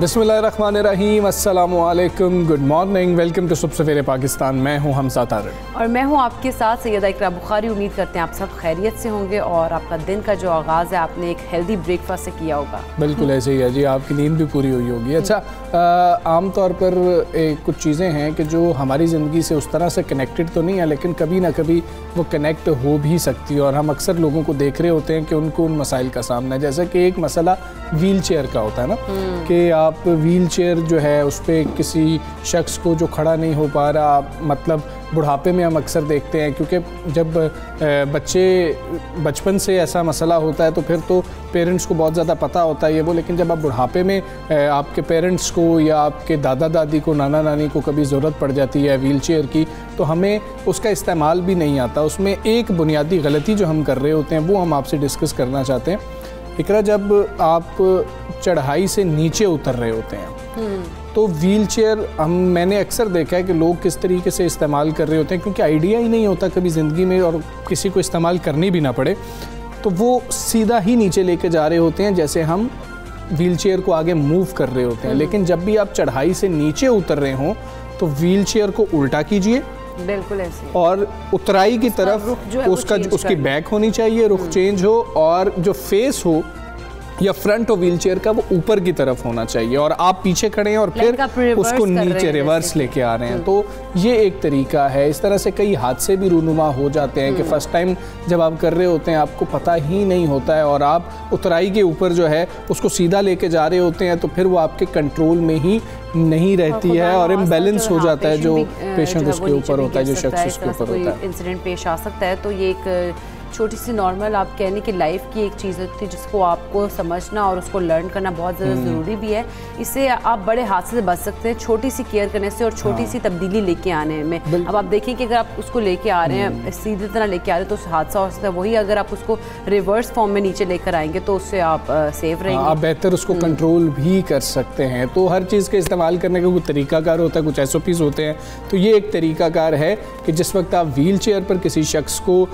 बिस्मिल्लाहिर्रहमानिर्रहीम, अस्सलामुअलैकुम, good morning, welcome to सुबह सवेरे पाकिस्तान। मैं हूं हमजा तारिक और मैं हूं आपके साथ सैयदा इकरा बुखारी। उम्मीद करते हैं आप सब खैरियत से होंगे और आपका दिन का जो आगाज़ है आपने एक हेल्दी ब्रेकफास्ट से किया होगा। बिल्कुल ऐसे ही है जी, आपकी नींद भी पूरी हुई होगी। अच्छा, आम तौर पर कुछ चीज़ें हैं कि जो हमारी ज़िंदगी से उस तरह से कनेक्टेड तो नहीं है, लेकिन कभी ना कभी वो कनेक्ट हो भी सकती है और हम अक्सर लोगों को देख रहे होते हैं कि उनको उन मसाइल का सामना है। जैसे कि एक मसला व्हील चेयर का होता है ना, कि आप व्हील चेयर जो है उस पर किसी शख्स को जो खड़ा नहीं हो पा रहा, मतलब बुढ़ापे में हम अक्सर देखते हैं, क्योंकि जब बच्चे बचपन से ऐसा मसला होता है तो फिर तो पेरेंट्स को बहुत ज़्यादा पता होता है ये वो, लेकिन जब आप बुढ़ापे में आपके पेरेंट्स को या आपके दादा दादी को, नाना नानी को कभी ज़रूरत पड़ जाती है व्हील चेयर की, तो हमें उसका इस्तेमाल भी नहीं आता। उसमें एक बुनियादी गलती जो हम कर रहे होते हैं वो हम आपसे डिस्कस करना चाहते हैं। इकरा, जब आप चढ़ाई से नीचे उतर रहे होते हैं तो व्हील चेयर मैंने अक्सर देखा है कि लोग किस तरीके से इस्तेमाल कर रहे होते हैं, क्योंकि आइडिया ही नहीं होता कभी ज़िंदगी में और किसी को इस्तेमाल करनी भी ना पड़े, तो वो सीधा ही नीचे लेके जा रहे होते हैं जैसे हम व्हील चेयर को आगे मूव कर रहे होते हैं। लेकिन जब भी आप चढ़ाई से नीचे उतर रहे हों तो व्हील चेयर को उल्टा कीजिए, बिल्कुल ऐसे, और उतराई की तरफ उसकी बैक होनी चाहिए, रुख चेंज हो, और जो फेस हो या फ्रंट हो व्हील चेयर का वो ऊपर की तरफ होना चाहिए, और आप पीछे खड़े हैं और फिर उसको नीचे रिवर्स लेके आ रहे हैं। तो ये एक तरीका है। इस तरह से कई हादसे भी रूनुमा हो जाते हैं कि फ़र्स्ट टाइम जब आप कर रहे होते हैं आपको पता ही नहीं होता है और आप उतराई के ऊपर जो है उसको सीधा लेके जा रहे होते हैं, तो फिर वो आपके कंट्रोल में ही नहीं रहती है और इम्बैलेंस हो जाता है जो पेशेंट उसके ऊपर होता है, जो शख्स उसके ऊपर होता है। इंसिडेंट पेश आ सकता है। तो ये एक छोटी सी नॉर्मल आप कहने की लाइफ की एक चीज़ होती है जिसको आपको समझना और उसको लर्न करना बहुत ज़्यादा ज़रूरी भी है। इससे आप बड़े हादसे से बच सकते हैं छोटी सी केयर करने से और छोटी सी तब्दीली लेके आने में। अब आप देखें कि अगर आप उसको लेके आ रहे हैं, सीधी तरह लेके आ रहे हैं, तो हादसा हो सकता है। वही अगर आप उसको रिवर्स फॉर्म में नीचे लेकर आएंगे तो उससे आप सेफ रहेंगे, आप बेहतर उसको कंट्रोल भी कर सकते हैं। तो हर चीज़ के इस्तेमाल करने का कुछ तरीकाकार होता है, कुछ SOPs होते हैं। तो ये एक तरीकाकार है कि जिस वक्त आप व्हील चेयर पर किसी शख्स को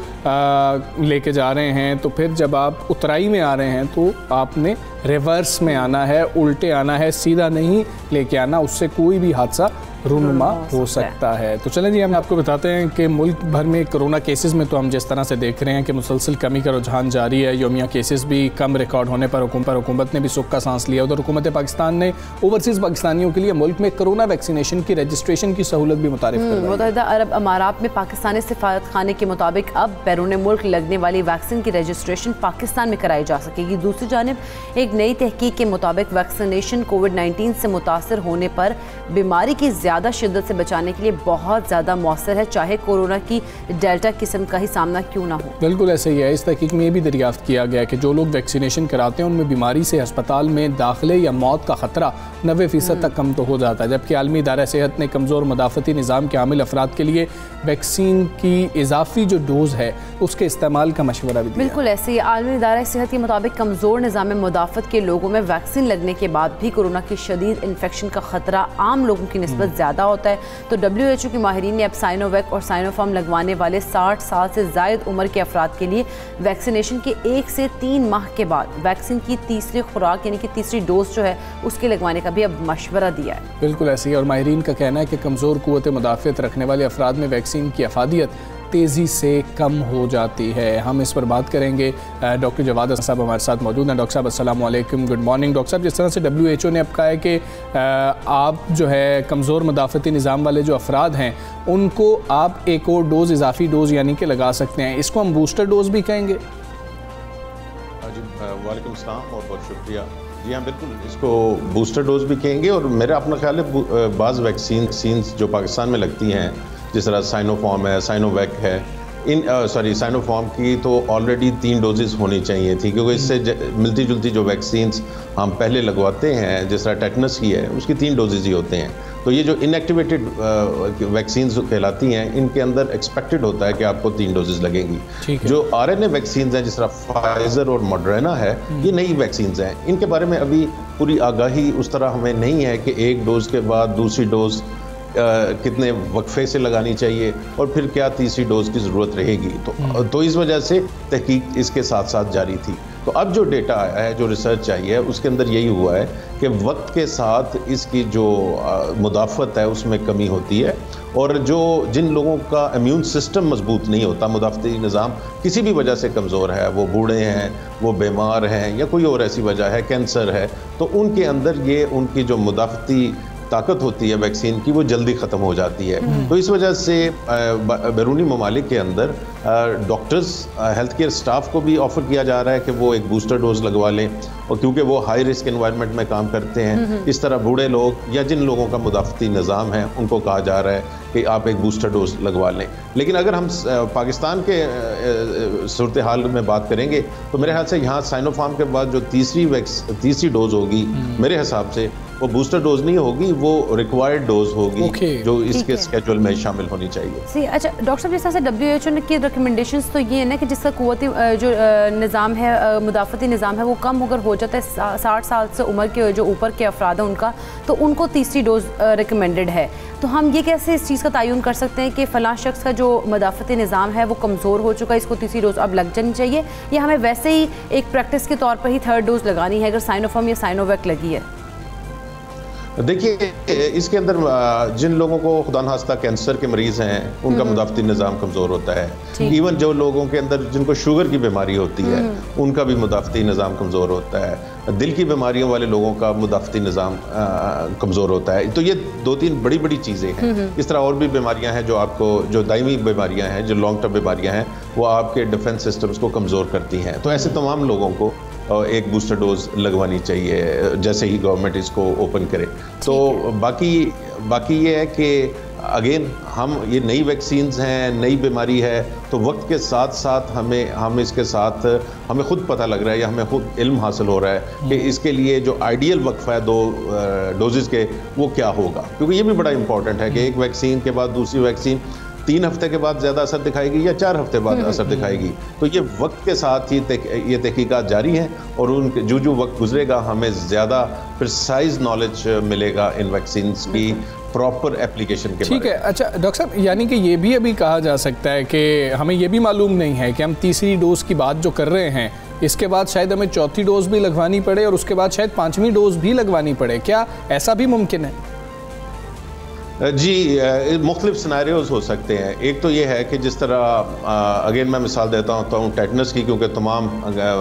लेके जा रहे हैं, तो फिर जब आप उतराई में आ रहे हैं तो आपने रिवर्स में आना है, उल्टे आना है, सीधा नहीं लेके आना, उससे कोई भी हादसा रूनुमा हो सकता है। तो चलें जी, हम आपको बताते हैं कि मुल्क भर में कोरोना केसेस में तो हम जिस तरह से देख रहे हैं कि मुसलसल कमी का रुझान जारी है। योमिया केसेस भी कम रिकॉर्ड होने पर हुकूमत ने भी सुख का सांस लिया। उधर हुकूमत पाकिस्तान ने ओवरसीज़ पाकिस्तानियों के लिए मुल्क में कोरोना वैक्सीनेशन की रजिस्ट्रेशन की सहूलत भी मुतारिफ करवाई है। मुत्तहिदा अरब अमारात में पाकिस्तानी सिफारत खाने के मुताबिक अब बैरून मुल्क लगने वाली वैक्सीन की रजिस्ट्रेशन पाकिस्तान में कराई जा सकेगी। दूसरी जानिब एक नई तहकीक के मुताबिक वैक्सीनेशन कोविड-19 से मुतासर होने पर बीमारी की ज़्यादा शिद्दत से बचाने के लिए बहुत ज़्यादा मौसर है, चाहे कोरोना की डेल्टा किस्म का ही सामना क्यों ना हो। बिल्कुल ऐसे ही है। इस तहकीक में ये भी दरियाफ्त किया गया कि जो लोग वैक्सीनेशन कराते हैं उनमें बीमारी से अस्पताल में दाखिले या मौत का ख़तरा 90% तक कम तो हो जाता है, जबकि आलमी इदारा सेहत ने कमज़ोर मदाफ़ती निज़ाम के हामिल अफराद के लिए वैक्सीन की इजाफी जो डोज़ है उसके इस्तेमाल का मशवरा भी दिया। बिल्कुल ऐसे ही आलमी इदारा सेहत के मुताबिक कमज़ोर निज़ाम मुदाफ़त के लोगों में वैक्सीन लगने के बाद भी कोरोना की शदीद इन्फेक्शन का ख़तरा आम लोगों की निस्बत ज़्यादा होता है। तो WHO के माहिरीन ने अब साइनोवैक और साइनोफार्म लगवाने वाले 60 साल से ज़ायद उम्र के अफराद के लिए वैक्सीनेशन के 1 से 3 माह के बाद वैक्सीन की तीसरी खुराक यानी कि तीसरी डोज जो है उसके लगवाने का भी अब मशवरा दिया है। बिल्कुल ऐसे ही, और माहिरीन का कहना है कि कमज़ोर क़ुव्वत मुदाफ़त रखने वाले अफराद में वैक्सीन की अफादियत तेज़ी से कम हो जाती है। हम इस पर बात करेंगे। डॉक्टर जवाद साहब हमारे साथ मौजूद हैं। डॉक्टर साहब अस्सलाम वालेकुम, गुड मॉर्निंग। डॉक्टर साहब, जिस तरह से WHO ने अब कहा है कि आप जो है कमज़ोर मदाफ़ती निज़ाम वाले जो अफराद हैं उनको आप एक और डोज़, इजाफी डोज़ यानी कि लगा सकते हैं, इसको हम बूस्टर डोज़ भी कहेंगे? जी वालेकुम सलाम और बहुत शुक्रिया। जी हाँ बिल्कुल, इसको बूस्टर डोज भी कहेंगे। और मेरा अपना ख्याल है बाज़ वैक्सीन जो पाकिस्तान में लगती हैं, जिस तरह साइनोफार्म है, साइनोवैक है, साइनोफार्म की तो ऑलरेडी 3 डोजेज़ होनी चाहिए थी, क्योंकि इससे मिलती जुलती जो वैक्सीन्स हम पहले लगवाते हैं, जिस तरह टेटनस की है, उसकी 3 डोजेज़ ही होते हैं। तो ये जो इनएक्टिवेटेड वैक्सीन कहलाती हैं, इनके अंदर एक्सपेक्टेड होता है कि आपको 3 डोजेज लगेंगी। जो आरएनए वैक्सीन हैं, जिस तरह फाइजर और मॉडर्ना है, ये नई वैक्सीन हैं। इनके बारे में अभी पूरी आगाही उस तरह हमें नहीं है कि एक डोज के बाद दूसरी डोज कितने वक्फे से लगानी चाहिए और फिर क्या तीसरी डोज की ज़रूरत रहेगी। तो इस वजह से तहकीक इसके साथ साथ जारी थी। तो अब जो डेटा आया है, जो रिसर्च आई है, उसके अंदर यही हुआ है कि वक्त के साथ इसकी जो मुदाफ़त है उसमें कमी होती है, और जिन लोगों का इम्यून सिस्टम मजबूत नहीं होता, मुदाफ़ती निज़ाम किसी भी वजह से कमज़ोर है, वो बूढ़े हैं, वो बीमार हैं, या कोई और ऐसी वजह है, कैंसर है, तो उनके अंदर ये उनकी जो मुदाफ़ती ताकत होती है वैक्सीन की, वो जल्दी ख़त्म हो जाती है। तो इस वजह से बैरूनी ममालिक के अंदर डॉक्टर्स, हेल्थ केयर स्टाफ को भी ऑफ़र किया जा रहा है कि वो एक बूस्टर डोज लगवा लें, और क्योंकि वो हाई रिस्क एनवायरनमेंट में काम करते हैं, इस तरह बूढ़े लोग या जिन लोगों का मुदाफ़ती निज़ाम है उनको कहा जा रहा है कि आप एक बूस्टर डोज लगवा लें। लेकिन अगर हम पाकिस्तान के सूरत हाल में बात करेंगे तो मेरे ख्याल से यहाँ साइनोफार्म के बाद जो तीसरी डोज होगी, मेरे हिसाब से वो बूस्टर डोज नहीं होगी, वो रिक्वायर्ड डोज होगी, जो इसके स्केड्यूल में शामिल होनी चाहिए। अच्छा डॉक्टर साहब, जिस तरह से WHO की रिकमेंडेशंस तो ये है ना कि जिसका क़ुव्वती जो निज़ाम है, मुदाफ़ती निज़ाम है, वो कम अगर हो जाता है 60 साल से उम्र के जो ऊपर के अफराद हैं उनका, तो उनको तीसरी डोज रिकमेंडेड है। तो हम ये कैसे इस चीज़ का तयन कर सकते हैं कि फ़लाँ शख्स का जो मुदाफ़ती निज़ाम है वो कमज़ोर हो चुका है, इसको तीसरी डोज अब लग जानी चाहिए, या हमें वैसे ही एक प्रैक्टिस के तौर पर ही 3rd डोज लगानी है अगर साइनोफार्म या साइनोवैक लगी है? देखिए, इसके अंदर जिन लोगों को खुदा न खास्ता कैंसर के मरीज़ हैं, उनका मुदाफ़ती निज़ाम कमज़ोर होता है। इवन जो लोगों के अंदर जिनको शुगर की बीमारी होती है, उनका भी मुदाफ़ती निज़ाम कमज़ोर होता है। दिल की बीमारियों वाले लोगों का मुदाफ़ती निज़ाम कमज़ोर होता है। तो ये 2-3 बड़ी चीज़ें हैं। इस तरह और भी बीमारियां हैं जो दायमी बीमारियां हैं, जो लॉन्ग टर्म बीमारियां हैं, वो आपके डिफेंस सिस्टम्स को कमज़ोर करती हैं। तो ऐसे तमाम लोगों को एक बूस्टर डोज लगवानी चाहिए जैसे ही गवर्नमेंट इसको ओपन करे। तो बाकी ये है कि अगेन हम ये नई वैक्सीन्स हैं, नई बीमारी है, तो वक्त के साथ साथ हमें इसके साथ हमें खुद पता लग रहा है या हमें खुद इल्म हासिल हो रहा है कि इसके लिए जो आइडियल वक्फा है 2 डोजेज़ के, वो क्या होगा। क्योंकि ये भी बड़ा इंपॉर्टेंट है कि एक वैक्सीन के बाद दूसरी वैक्सीन 3 हफ्ते के बाद ज़्यादा असर दिखाएगी या 4 हफ्ते बाद असर दिखाएगी। तो ये वक्त के साथ ही ये तहकीकात जारी हैं, और उनके जो वक्त गुजरेगा हमें ज़्यादा प्रिसाइज नॉलेज मिलेगा इन वैक्सीन्स की प्रॉपर एप्लीकेशन के। ठीक है। अच्छा डॉक्टर साहब, यानी कि ये भी अभी कहा जा सकता है कि हमें ये भी मालूम नहीं है कि हम तीसरी डोज की बात जो कर रहे हैं, इसके बाद शायद हमें चौथी डोज भी लगवानी पड़े और उसके बाद शायद 5वीं डोज भी लगवानी पड़े। क्या ऐसा भी मुमकिन है? जी, मुख्तलिफ सिनेरियोज़ हो सकते हैं। एक तो ये है कि जिस तरह अगेन मैं मिसाल देता हूँ टेटनस की, क्योंकि तमाम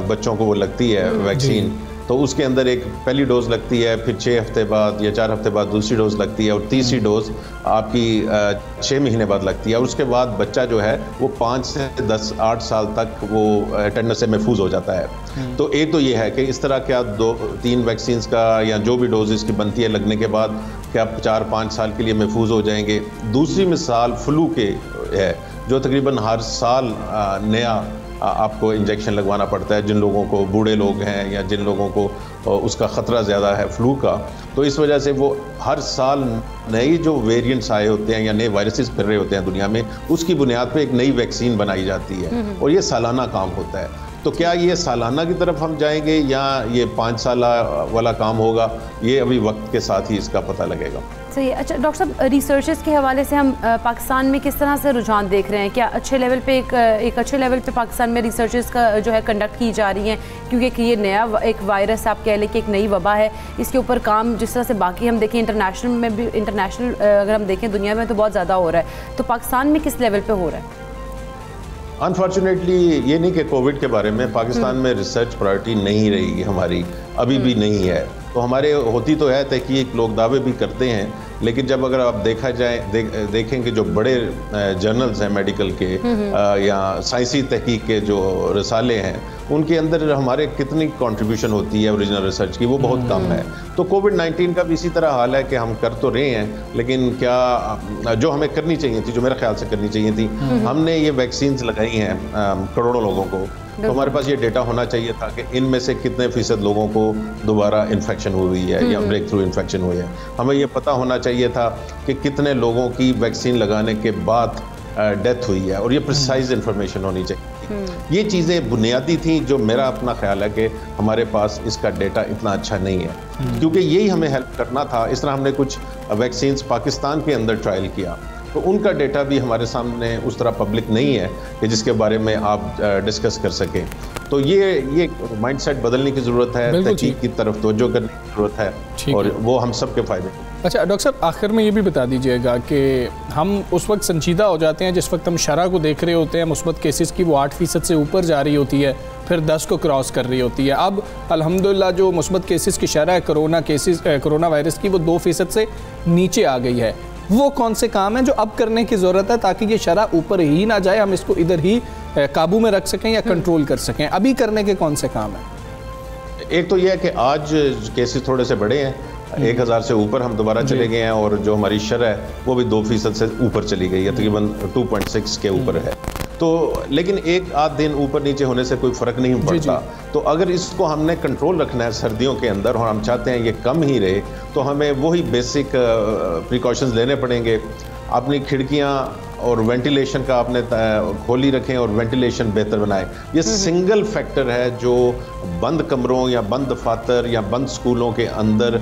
बच्चों को वो लगती है वैक्सीन, तो उसके अंदर एक पहली डोज लगती है, फिर 6 हफ्ते बाद या 4 हफ्ते बाद दूसरी डोज लगती है, और तीसरी डोज आपकी 6 महीने बाद लगती है। और उसके बाद बच्चा जो है वो 5 से 8 साल तक वो टेटनस से महफूज हो जाता है। तो एक तो ये है कि इस तरह क्या 2-3 वैक्सीन्स का या जो भी डोज इसकी बनती है लगने के बाद क्या 4-5 साल के लिए महफूज हो जाएंगे। दूसरी मिसाल फ्लू के है, जो तकरीबन हर साल नया आपको इंजेक्शन लगवाना पड़ता है जिन लोगों को, बूढ़े लोग हैं या जिन लोगों को उसका ख़तरा ज़्यादा है फ्लू का। तो इस वजह से वो हर साल नए जो वेरिएंट्स आए होते हैं या नए वायरसेस फिर रहे होते हैं दुनिया में, उसकी बुनियाद पे एक नई वैक्सीन बनाई जाती है, और ये सालाना काम होता है। तो क्या ये सालाना की तरफ हम जाएंगे या ये 5 साल वाला काम होगा, ये अभी वक्त के साथ ही इसका पता लगेगा। सही। अच्छा डॉक्टर साहब, रिसर्चेस के हवाले से हम पाकिस्तान में किस तरह से रुझान देख रहे हैं? क्या अच्छे लेवल पे एक अच्छे लेवल पे पाकिस्तान में रिसर्चेस का जो है कंडक्ट की जा रही हैं? क्योंकि ये नया एक वायरस आप कह लें कि एक नई वबा है, इसके ऊपर काम जिस तरह से बाकी हम देखें इंटरनेशनल में भी, इंटरनेशनल अगर हम देखें दुनिया में तो बहुत ज़्यादा हो रहा है, तो पाकिस्तान में किस लेवल पर हो रहा है? अनफॉर्चुनेटली ये नहीं कि कोविड के बारे में पाकिस्तान में रिसर्च प्रायोरिटी नहीं रही हमारी, अभी भी नहीं है। तो हमारे होती तो है तहकीक, लोग दावे भी करते हैं, लेकिन जब अगर आप देखा जाए देखें कि जो बड़े जर्नल्स हैं मेडिकल के या साइंसी तहकीक के जो रसाले हैं, उनके अंदर हमारे कितनी कंट्रीब्यूशन होती है ओरिजिनल रिसर्च की, वो बहुत कम है। तो कोविड-19 का भी इसी तरह हाल है कि हम कर तो रहे हैं, लेकिन क्या जो हमें करनी चाहिए थी, जो मेरे ख्याल से करनी चाहिए थी, हमने ये वैक्सीन्स लगाई हैं करोड़ों लोगों को, तो हमारे पास ये डेटा होना चाहिए था कि इनमें से कितने फीसद लोगों को दोबारा इन्फेक्शन हुई है या ब्रेक थ्रू इन्फेक्शन हुई है। हमें ये पता होना चाहिए था कि कितने लोगों की वैक्सीन लगाने के बाद डेथ हुई है, और ये प्रिसाइज इन्फॉर्मेशन होनी चाहिए। ये चीज़ें बुनियादी थी जो मेरा अपना ख्याल है कि हमारे पास इसका डेटा इतना अच्छा नहीं है, क्योंकि यही हमें हेल्प करना था। इस तरह हमने कुछ वैक्सीन्स पाकिस्तान के अंदर ट्रायल किया, तो उनका डेटा भी हमारे सामने उस तरह पब्लिक नहीं है कि जिसके बारे में आप डिस्कस कर सकें। तो ये माइंडसेट बदलने की ज़रूरत है, तहकीक की तरफ तवज्जो करने की ज़रूरत है, और वो हम सब के फ़ायदे। अच्छा डॉक्टर साहब, आखिर में ये भी बता दीजिएगा कि हम उस वक्त संजीदा हो जाते हैं जिस वक्त हम शरह को देख रहे होते हैं, मुस्बत केसेस की वो 8% से ऊपर जा रही होती है, फिर 10 को क्रॉस कर रही होती है। अब अल्हम्दुलिल्लाह जो मुस्बत केसेस की शरह है कोरोना वायरस की, वो 2% से नीचे आ गई है। वो कौन से काम हैं जो अब करने की ज़रूरत है ताकि ये शरह ऊपर ही ना जाए, हम इसको इधर ही काबू में रख सकें या कंट्रोल कर सकें? अभी करने के कौन से काम हैं? एक तो यह है कि आज केसेस थोड़े से बड़े हैं, 1000 से ऊपर हम दोबारा चले गए हैं, और जो हमारी शरह है वो भी 2% से ऊपर चली गई है, तकरीबन 2.6 के ऊपर है। तो लेकिन एक आध दिन ऊपर नीचे होने से कोई फ़र्क नहीं पड़ता। तो अगर इसको हमने कंट्रोल रखना है सर्दियों के अंदर, और हम चाहते हैं ये कम ही रहे, तो हमें वही बेसिक प्रिकॉशंस लेने पड़ेंगे। अपनी खिड़कियाँ और वेंटिलेशन का आपने खोली रखें और वेंटिलेशन बेहतर बनाएं। ये सिंगल फैक्टर है जो बंद कमरों या बंद दफातर या बंद स्कूलों के अंदर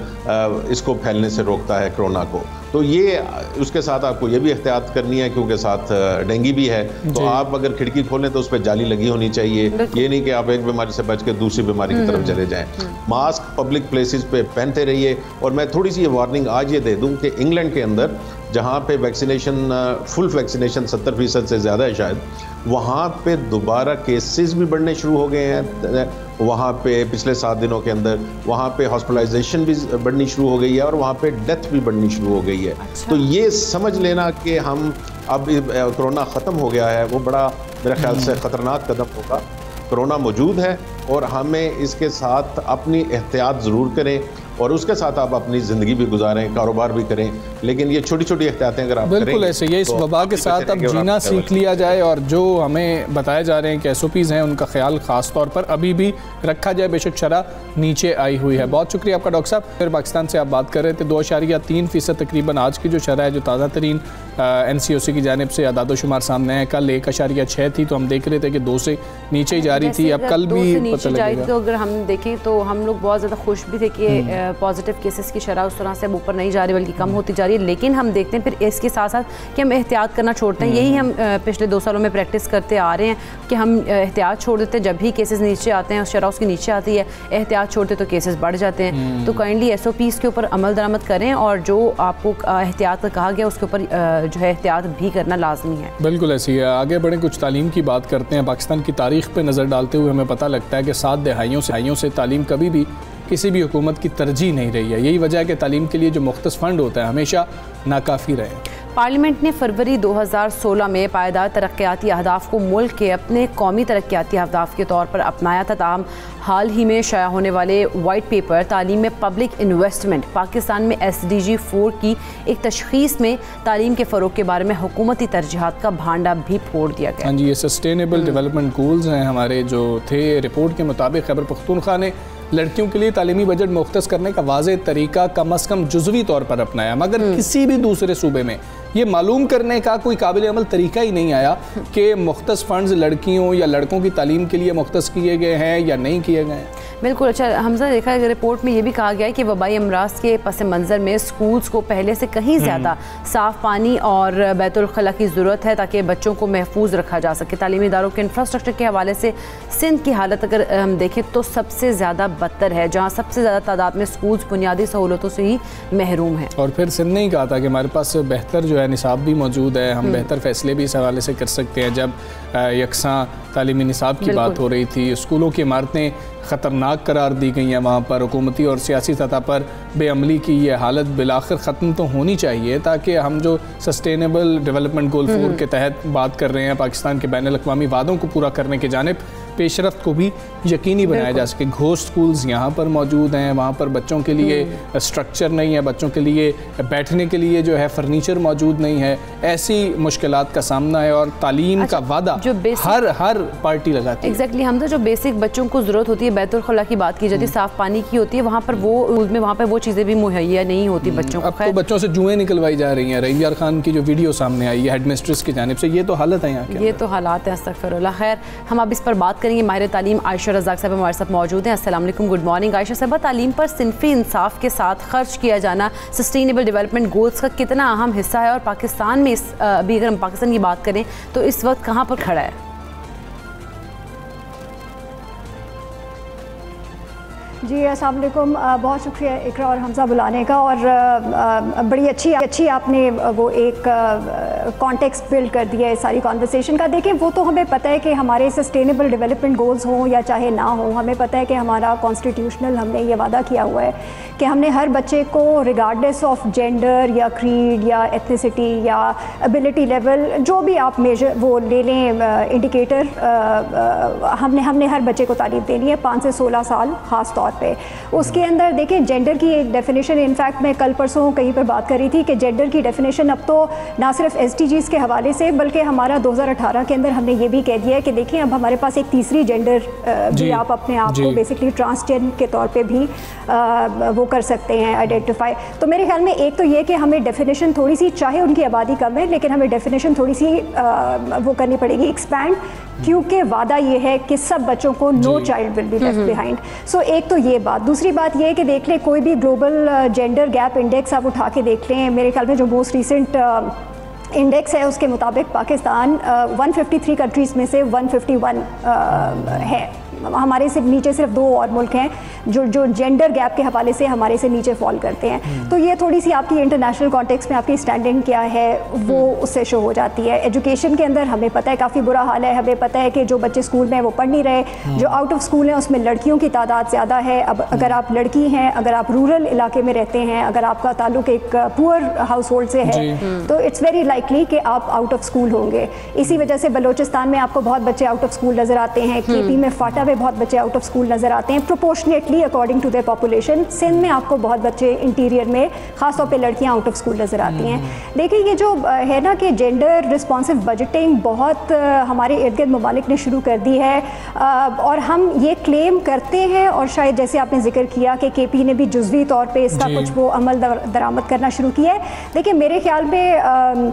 इसको फैलने से रोकता है कोरोना को। तो ये उसके साथ आपको ये भी एहतियात करनी है, क्योंकि साथ डेंगू भी है। तो आप अगर खिड़की खोलें तो उस पर जाली लगी होनी चाहिए, ये नहीं कि आप एक बीमारी से बच के दूसरी बीमारी की तरफ चले जाएं। मास्क पब्लिक प्लेसेस पे पहनते रहिए। और मैं थोड़ी सी ये वार्निंग आज ये दे दूं कि इंग्लैंड के अंदर जहाँ पे वैक्सीनेशन फुल वैक्सीनेशन 70% से ज़्यादा है शायद, वहाँ पे दोबारा केसेस भी बढ़ने शुरू हो गए हैं। वहाँ पे पिछले 7 दिनों के अंदर वहाँ पे हॉस्पिटलाइजेशन भी बढ़नी शुरू हो गई है, और वहाँ पे डेथ भी बढ़नी शुरू हो गई है। अच्छा। तो ये समझ लेना कि हम अब कोरोना ख़त्म हो गया है, वो बड़ा मेरे ख्याल से ख़तरनाक कदम होगा। कोरोना मौजूद है और हमें इसके साथ अपनी एहतियात ज़रूर करें, और उसके साथ आप अपनी ज़िंदगी भी गुजारें, कारोबार भी करें, लेकिन ये छोटी छोटी एहतियातें अगर आप बिल्कुल करें, ऐसे ये इस वबा के साथ अब जीना सीख लिया जाए, और जो हमें बताए जा रहे हैं कि SOPs हैं उनका ख्याल ख़ास तौर पर अभी भी रखा जाए, बेशक शरह नीचे आई हुई है। बहुत शुक्रिया आपका डॉक्टर साहब। फिर पाकिस्तान से आप बात कर रहे थे, 2.3% तकरीबन आज की जो शरह है, जो ताज़ा तरीन NCOC की जानिब से अदादोशुमार सामने है। कल 1.6 थी, तो हम देख रहे थे कि 2 से नीचे ही जा रही थी, अब कल भी पता लगेगा। तो अगर हम देखें तो हम लोग बहुत ज़्यादा खुश भी थे कि पॉजिटिव केसेस की शरह उस तरह से अब ऊपर नहीं जा रही बल्कि कम होती जा रही है। लेकिन हम देखते हैं फिर इसके साथ साथ कि हम एहतियात करना छोड़ते हैं। यही हम पिछले 2 सालों में प्रैक्टिस करते आ रहे हैं कि हम एहतियात छोड़ देते हैं। जब भी केसेस नीचे आते हैं, शरह उसकी नीचे आती है, एहतियात छोड़ते तो केसेस बढ़ जाते हैं। तो काइंडली SOPs के ऊपर अमल दरामद करें, और जो आपको एहतियात का कहा गया उसके ऊपर जो है एहतियात भी करना लाजमी है। बिल्कुल ऐसी है। आगे बढ़े, कुछ तालीम की बात करते हैं। पाकिस्तान की तारीख पर नज़र डालते हुए हमें पता लगता है कि 7 दहाइयों से तालीम कभी भी किसी भी हुकूमत की तरजीह नहीं रही है। यही वजह है कि तालीम के लिए जो मुख्तस फ़ंड होता है हमेशा नाकाफ़ी रहे। पार्लियामेंट ने फरवरी 2016 में पायदार तरक्याती अहदाफ को मुल्क के अपने कौमी तरक्याती अहदाफ के तौर पर अपनाया था। ताहम हाल ही में शाया होने वाले वाइट पेपर तालीम में पब्लिक इन्वेस्टमेंट पाकिस्तान में SDG 4 की एक तशख़ीस में तालीम के फ़रोग़ के बारे में हुकूमती तरजीहात का भांडा भी फोड़ दिया गया। हाँ जी, ये सस्टेनेबल डेवलपमेंट गोल्स हैं हमारे जो थे। रिपोर्ट के मुताबिक खैबर पख्तूनख्वा ने लड़कियों के लिए तालीमी बजट मुख्तस करने का वाज़ेह तरीका कम अज़ कम जुज़वी तौर पर अपनाया, मगर किसी भी दूसरे सूबे में ये मालूम करने का कोई काबिल अमल तरीका ही नहीं आया कि मुख्तस फ़ंड्स लड़कियों या लड़कों की तालीम के लिए मुख्तस किए गए हैं या नहीं किए गए हैं। बिल्कुल। अच्छा हमजा, देखा है रिपोर्ट में ये भी कहा गया है कि वबाई अमराज के पस मंज़र में स्कूल्स को पहले से कहीं ज़्यादा साफ़ पानी और बैतुल खला की ज़रूरत है ताकि बच्चों को महफूज रखा जा सके। तालीमी इदारों के इंफ्रास्ट्रक्चर के हवाले से सिंध की हालत अगर हम देखें तो सबसे ज़्यादा बदतर है, जहाँ सबसे ज़्यादा तादाद में स्कूल्स बुनियादी सहूलतों से ही महरूम हैं। और फिर सिंध ने ही कहा था कि हमारे पास बेहतर जो है निसाब भी मौजूद है, हम बेहतर फ़ैसले भी इस हवाले से कर सकते हैं। जब यकसां तालीमी निसाब की बात हो रही थी, स्कूलों की इमारतें ख़तरनाक करार दी गई हैं, वहाँ पर हुकूमती और सियासी सतह पर बेअमली की ये हालत बिलाखिर ख़त्म तो होनी चाहिए, ताकि हम जो सस्टेनेबल डेवलपमेंट गोल 4 के तहत बात कर रहे हैं, पाकिस्तान के बैनुल अक़वामी वादों को पूरा करने की जानिब पेशरफ्त को भी यकीनी बनाया जा सके। घोस्ट स्कूल्स यहाँ पर मौजूद हैं, वहाँ पर बच्चों के लिए स्ट्रक्चर नहीं है, बच्चों के लिए बैठने के लिए जो है फर्नीचर मौजूद नहीं है, ऐसी मुश्किलात का सामना है और तालीम का वादा जो हर पार्टी लगाती है। एग्जैक्टली हम तो जो बेसिक बच्चों को ज़रूरत होती है, बैतुल खुला की बात की जाती है, साफ़ पानी की होती है, वहाँ पर वो चीज़ें भी मुहैया नहीं होती बच्चों को। अब तो बच्चों से जुएं निकलवाई जा रही हैं। रहीम खान की जो वीडियो सामने आई है हेडमिस्ट्रेस की जानिब से, ये तो हालत है यहाँ की। ये तो हालात है, अस्तगफिरुल्लाह। खैर, हम अब इस पर बात करेंगे। माहिर तालीम आयशा रज़ाक साहब हमारे साथ मौजूद हैं। अस्सलाम वालेकुम, गुड मॉर्निंग। आयशा साहब, तालीम पर सिनफी इंसाफ के साथ खर्च किया जाना सस्टेनेबल डेवलपमेंट गोल्स का कितना अहम हिस्सा है, और पाकिस्तान में अभी अगर हम पाकिस्तान की बात करें तो इस वक्त कहाँ पर खड़ा है? जी अस्सलाम वालेकुम, बहुत शुक्रिया इकरा और हमज़ा बुलाने का, और बड़ी अच्छी आपने वो एक कॉन्टेक्स्ट बिल्ड कर दिया है सारी कॉन्वर्सेशन का। देखिए, वो तो हमें पता है कि हमारे सस्टेनेबल डेवलपमेंट गोल्स हों या चाहे ना हो, हमें पता है कि हमारा कॉन्स्टिट्यूशनल हमने ये वादा किया हुआ है कि हमने हर बच्चे को रिगार्डलेस ऑफ जेंडर या क्रीड या एथनिसिटी या एबिलिटी लेवल, जो भी आप मेजर वो ले लें इंडिकेटर, हमने हर बच्चे को तालीम देनी है 5 से 16 साल ख़ास तौर पे। उसके अंदर देखें, जेंडर की एक डेफिनेशन, इनफैक्ट मैं कल परसों कहीं पर बात कर रही थी कि जेंडर की डेफिनेशन अब तो ना सिर्फ SDGs के हवाले से, बल्कि हमारा 2018 के अंदर हमने ये भी कह दिया है कि देखिए अब हमारे पास एक तीसरी जेंडर भी आप अपने आप को बेसिकली ट्रांसजेंडर के तौर पे भी वो कर सकते हैं आइडेंटिफाई। तो मेरे ख्याल में एक तो ये कि हमें डेफिनेशन थोड़ी सी, चाहे उनकी आबादी कम है, लेकिन हमें डेफिनेशन थोड़ी सी वो करनी पड़ेगी एक्सपैंड, क्योंकि वादा ये है कि सब बच्चों को no child will be left behind. So एक तो ये बात। दूसरी बात ये है कि देख लें कोई भी ग्लोबल जेंडर गैप इंडेक्स आप उठा के देख लें, मेरे ख्याल में जो मोस्ट रिसेंट इंडेक्स है उसके मुताबिक पाकिस्तान 153 कंट्रीज़ में से 151 है। हमारे से नीचे सिर्फ 2 और मुल्क हैं जो जेंडर गैप के हवाले से हमारे से नीचे फॉल करते हैं। तो ये थोड़ी सी आपकी इंटरनेशनल कॉन्टेक्स्ट में आपकी स्टैंडिंग क्या है वो उससे शो हो जाती है। एजुकेशन के अंदर हमें पता है काफ़ी बुरा हाल है। हमें पता है कि जो बच्चे स्कूल में वो पढ़ नहीं रहे, जो आउट ऑफ स्कूल हैं उसमें लड़कियों की तादाद ज़्यादा है। अब अगर आप लड़की हैं, अगर आप रूरल इलाके में रहते हैं, अगर आपका ताल्लुक एक पुअर हाउस होल्ड से है, तो इट्स वेरी लाइकली कि आप आउट ऑफ स्कूल होंगे। इसी वजह से बलोचिस्तान में आपको बहुत बच्चे आउट ऑफ स्कूल नज़र आते हैं, KP में फाटा में बहुत बच्चे आउट ऑफ स्कूल नज़र आते हैं proportionately according to their population. Sindh में आपको बहुत बच्चे इंटीरियर में, खासतौर पे लड़कियां आउट ऑफ स्कूल नज़र आती हैं। देखिए, ये जो है ना कि जेंडर रिस्पॉन्सिव बजटिंग बहुत हमारे इर्द गिर्द ममालिक ने शुरू कर दी है, और हम ये क्लेम करते हैं, और शायद जैसे आपने जिक्र किया कि KP ने भी जुज़वी तौर पर इसका कुछ वो अमल दरामद करना शुरू किया है। देखिए, मेरे ख्याल में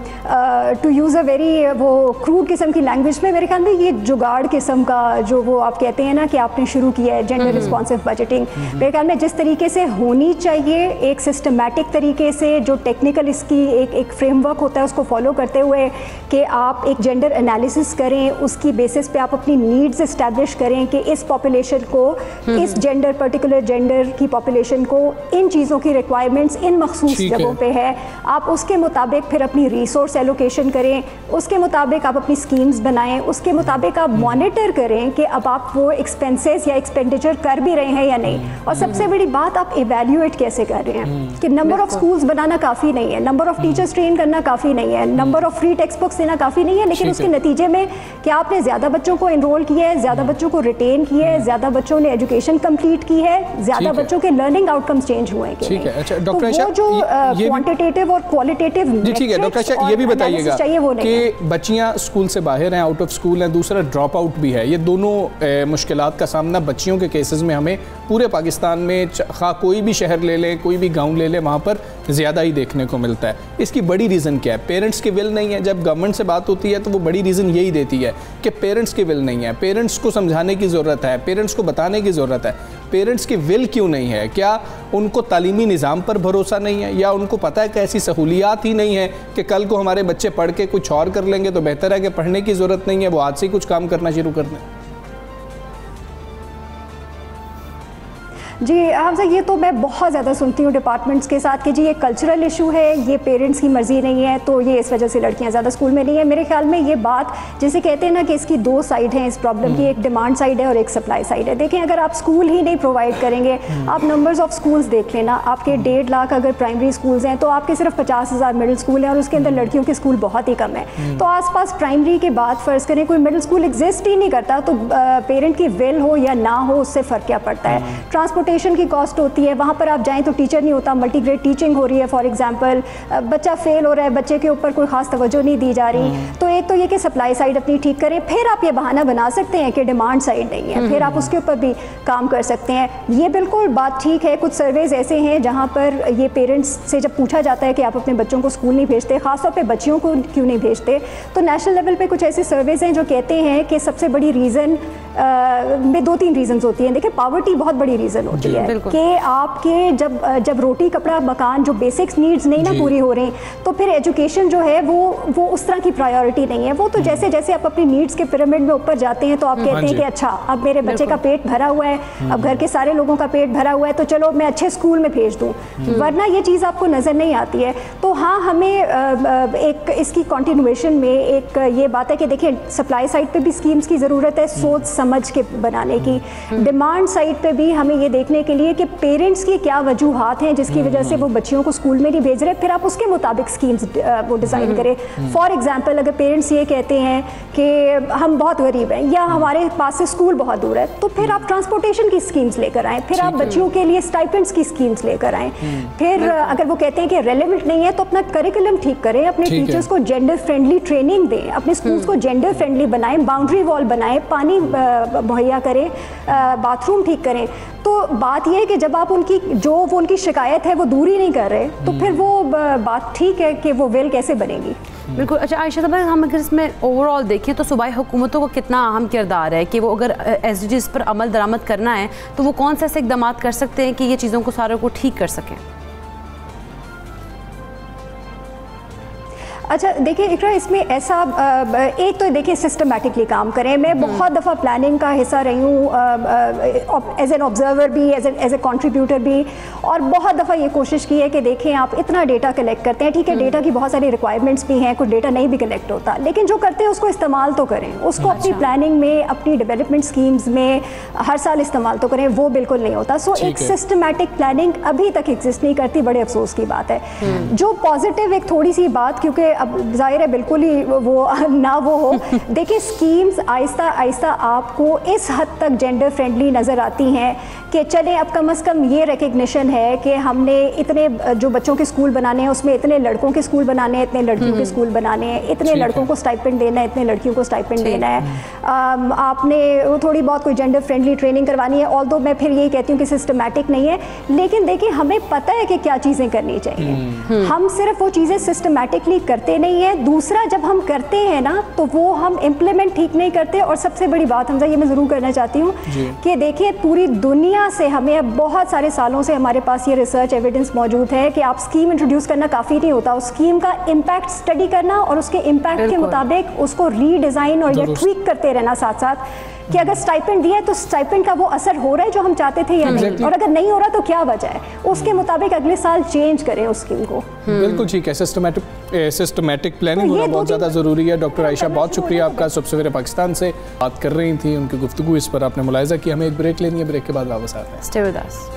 टू यूज़ अ वेरी वो क्रूड किस्म की लैंग्वेज में, मेरे ख्याल में ये जुगाड़ किस्म का जो वो आप कहते हैं ना कि आपने शुरू किया है जेंडर रिस्पॉन्सिव बजटिंग, मेरे ख्याल में जिस तरीके से होनी चाहिए, एक सिस्टमैटिक तरीके से, जो टेक्निकल इसकी एक फ्रेमवर्क होता है उसको फॉलो करते हुए कि आप एक जेंडर एनालिसिस करें, उसकी बेसिस पे आप अपनी नीड्स इस्टेब्लिश करें कि इस पॉपुलेशन को, इस जेंडर पर्टिकुलर जेंडर की पॉपुलेशन को इन चीज़ों की रिक्वायरमेंट्स इन मखसूस जगहों पे है, आप उसके मुताबिक फिर अपनी रिसोर्स एलोकेशन करें, उसके मुताबिक आप अपनी स्कीम्स बनाएं, उसके मुताबिक आप मॉनिटर करें कि अब आप वो एक्सपेंसेस या एक्सपेंडिचर कर भी रहे हैं या नहीं। और सबसे बड़ी बात, आप इवेल्यूएट कैसे कर रहे हैं कि नंबर ऑफ स्कूल्स बनाना काफ़ी नहीं है, नंबर ऑफ टीचर्स ट्रेन करना काफ़ी नहीं है, number of free text books देना काफ़ी नहीं है, लेकिन उसके नतीजे में क्या आपने ज़्यादा बच्चों को इनरोल किया है, ज़्यादा बच्चों को रिटेन किया है, ज़्यादा बच्चों ने एजुकेशन कंप्लीट की है, ज़्यादा बच्चों के लर्निंग आउटकम्स चेंज हुए हैं। ठीक है, अच्छा डॉक्टर आयशा, जो क्वांटिटेटिव और क्वालिटेटिव, ठीक है डॉक्टर आयशा, ये भी बताइएगा कि बच्चियां स्कूल से बाहर हैं, आउट ऑफ स्कूल हैं, दूसरा ड्रॉप आउट भी है, ये दोनों मुश्किलात का सामना बच्चियों के केसेस में हमें पूरे पाकिस्तान में, खा कोई भी शहर ले लें, कोई भी गांव ले लें, वहाँ पर ज़्यादा ही देखने को मिलता है। इसकी बड़ी रीज़न क्या है? पेरेंट्स की विल नहीं है। जब गवर्नमेंट से बात होती है तो वो बड़ी रीज़न यही देती है कि पेरेंट्स की विल नहीं है, पेरेंट्स को समझाने की ज़रूरत है, पेरेंट्स को बताने की ज़रूरत है। पेरेंट्स की विल क्यों नहीं है? क्या उनको तालीमी निज़ाम पर भरोसा नहीं है, या उनको पता है कि ऐसी सहूलियात ही नहीं है कि कल को हमारे बच्चे पढ़ के कुछ और कर लेंगे तो बेहतर है कि पढ़ने की ज़रूरत नहीं है, वो आज से ही कुछ काम करना शुरू कर दें? जी हमजा, ये तो मैं बहुत ज़्यादा सुनती हूँ डिपार्टमेंट्स के साथ कि जी ये कल्चरल इशू है, ये पेरेंट्स की मर्ज़ी नहीं है, तो ये इस वजह से लड़कियाँ ज़्यादा स्कूल में नहीं है। मेरे ख्याल में ये बात जैसे कहते हैं ना कि इसकी दो साइड हैं इस प्रॉब्लम की, एक डिमांड साइड है और एक सप्लाई साइड है। देखें, अगर आप स्कूल ही नहीं प्रोवाइड करेंगे, आप नंबर्स ऑफ स्कूल्स देख लेना, आपके 1.5 लाख अगर प्राइमरी स्कूल्स हैं तो आपके सिर्फ 50,000 मिडिल स्कूल हैं और उसके अंदर लड़कियों के स्कूल बहुत ही कम है। तो आसपास प्राइमरी के बाद फ़र्ज़ करें कोई मिडिल स्कूल एग्जिस्ट ही नहीं करता, तो पेरेंट की विल हो या ना हो उससे फ़र्क क्या पड़ता है। ट्रांसपोर्टेशन की कॉस्ट होती है, वहाँ पर आप जाएँ तो टीचर नहीं होता, मल्टीग्रेड टीचिंग हो रही है फॉर एग्जाम्पल, बच्चा फेल हो रहा है, बच्चे के ऊपर कोई ख़ास तवज्जो नहीं दी जा रही। तो एक तो ये कि सप्लाई साइड अपनी ठीक करें, फिर आप ये बहाना बना सकते हैं कि डिमांड साइड नहीं है, फिर आप उसके ऊपर भी काम कर सकते हैं। ये बिल्कुल बात ठीक है। कुछ सर्वेज ऐसे हैं जहाँ पर ये पेरेंट्स से जब पूछा जाता है कि आप अपने बच्चों को स्कूल नहीं भेजते, खासतौर पे बच्चियों को क्यों नहीं भेजते, तो नेशनल लेवल पे कुछ ऐसे सर्वेज हैं जो कहते हैं कि सबसे बड़ी रीज़न में 2-3 रीजंस होती हैं। देखिए, पॉवर्टी बहुत बड़ी रीज़न होती है कि आपके जब रोटी कपड़ा मकान जो बेसिक्स नीड्स नहीं ना पूरी हो रही, तो फिर एजुकेशन जो है वो उस तरह की प्रायोरिटी नहीं है। वो तो जैसे जैसे आप अपनी नीड्स के पिरामिड में ऊपर जाते हैं तो आप कहते हैं कि अच्छा अब मेरे बच्चे का पेट भरा हुआ है, अब घर के सारे लोगों का पेट भरा हुआ है, तो चलो मैं अच्छे स्कूल में भेज दूँ, वरना ये चीज़ आपको नज़र नहीं आती है। तो हाँ, हमें एक इसकी कॉन्टिन्यूएशन में एक ये बात है कि देखिए, सप्लाई साइड पे भी स्कीम्स की ज़रूरत है सोच समझ के बनाने की, डिमांड साइड पे भी हमें ये देखने के लिए कि पेरेंट्स की क्या वजूहात हैं जिसकी वजह से वो बच्चियों को स्कूल में नहीं भेज रहे, फिर आप उसके मुताबिक स्कीम्स वो डिज़ाइन करें। फॉर एग्जांपल, अगर पेरेंट्स ये कहते हैं कि हम बहुत गरीब हैं या हमारे पास से स्कूल बहुत दूर है, तो फिर आप ट्रांसपोर्टेशन की स्कीम्स लेकर आएँ, फिर आप बच्चियों के लिए स्टाइपेंड्स की स्कीम्स लेकर आएँ। फिर अगर वो कहते हैं कि रेलेवेंट नहीं है तो अपना करिकुलम ठीक करें, अपने टीचर्स को जेंडर फ्रेंडली ट्रेनिंग दें, अपने स्कूल्स को जेंडर फ्रेंडली बनाएं, बाउंड्री वॉल बनाएं, पानी मुहैया करें, बाथरूम ठीक करें। तो बात यह है कि जब आप उनकी शिकायत है वो दूर ही नहीं कर रहे, तो फिर वो बात ठीक है कि वो वेल कैसे बनेगी। बिल्कुल। अच्छा आयशा साहब, हम अगर इसमें ओवरऑल देखें तो सूबाई हुकूमतों को कितना अहम किरदार है कि वो अगर SDGs पर अमल दरामद करना है तो वो कौन से ऐसे इक़दाम कर सकते हैं कि ये चीज़ों को सारों को ठीक कर सकें? अच्छा देखिए इकरा, इसमें ऐसा एक तो देखिए सिस्टमेटिकली काम करें। मैं बहुत दफ़ा प्लानिंग का हिस्सा रही हूँ एज एन ऑब्जर्वर भी, एज ए कंट्रीब्यूटर भी, और बहुत दफ़ा ये कोशिश की है कि देखें आप इतना डेटा कलेक्ट करते हैं, ठीक है डेटा की बहुत सारी रिक्वायरमेंट्स भी हैं, कुछ डेटा नहीं भी कलेक्ट होता, लेकिन जो करते हैं उसको इस्तेमाल तो करें, उसको अपनी प्लानिंग में, अपनी डेवलपमेंट स्कीम्स में हर साल इस्तेमाल तो करें, वो बिल्कुल नहीं होता। सो एक सिस्टमेटिक प्लानिंग अभी तक एग्जिस्ट नहीं करती, बड़े अफसोस की बात है। जो पॉजिटिव एक थोड़ी सी बात, क्योंकि अब जाहिर है बिल्कुल ही वो ना वो हो, देखिए स्कीम्स आहिस्ता आहिस्ता आपको इस हद तक जेंडर फ्रेंडली नज़र आती हैं कि चलें अब कम से कम ये रिकग्निशन है कि हमने इतने जो बच्चों के स्कूल बनाने हैं उसमें इतने लड़कों के स्कूल बनाने हैं, इतने लड़कियों के स्कूल बनाने हैं, इतने लड़कों को स्टाइपेंड देना है, इतने लड़कियों को स्टाइपेंड देना है। आपने थोड़ी बहुत कोई जेंडर फ्रेंडली ट्रेनिंग करवानी है, ऑल्दो मैं फिर यही कहती हूँ कि सिस्टमेटिक नहीं है, लेकिन देखिए हमें पता है कि क्या चीज़ें करनी चाहिए, हम सिर्फ वो चीज़ें सिस्टमेटिकली करते नहीं है। दूसरा, जब हम करते हैं ना तो वो हम इम्प्लीमेंट ठीक नहीं करते। और सबसे बड़ी बात हमजा ये मैं ज़रूर करना चाहती हूँ कि देखिए पूरी दुनिया से हमें अब बहुत सारे सालों से हमारे पास ये रिसर्च एविडेंस मौजूद है कि आप स्कीम इंट्रोड्यूस करना काफ़ी नहीं होता, उस स्कीम का इम्पैक्ट स्टडी करना और उसके इम्पैक्ट के मुताबिक उसको रीडिज़ाइन और या ट्वीक करते रहना साथ साथ, कि अगर स्टाइपेंड दिया है तो स्टाइपेंड का वो असर हो रहा है जो हम चाहते थे या नहीं, और अगर नहीं हो रहा तो क्या वजह है, उसके मुताबिक अगले साल चेंज करें उस स्कीम को। बिल्कुल ठीक है, सिस्टमेटिक प्लानिंग होना बहुत ज़्यादा ज़रूरी है। डॉक्टर आयशा, बहुत शुक्रिया आपका, सुबह सवेरे पाकिस्तान से बात कर रही थी, उनकी गुफ्तगू इस पर आपने मुलाहिजा किया। हमें एक ब्रेक लेनी है, ब्रेक के बाद वापस आते हैं। Stay with us.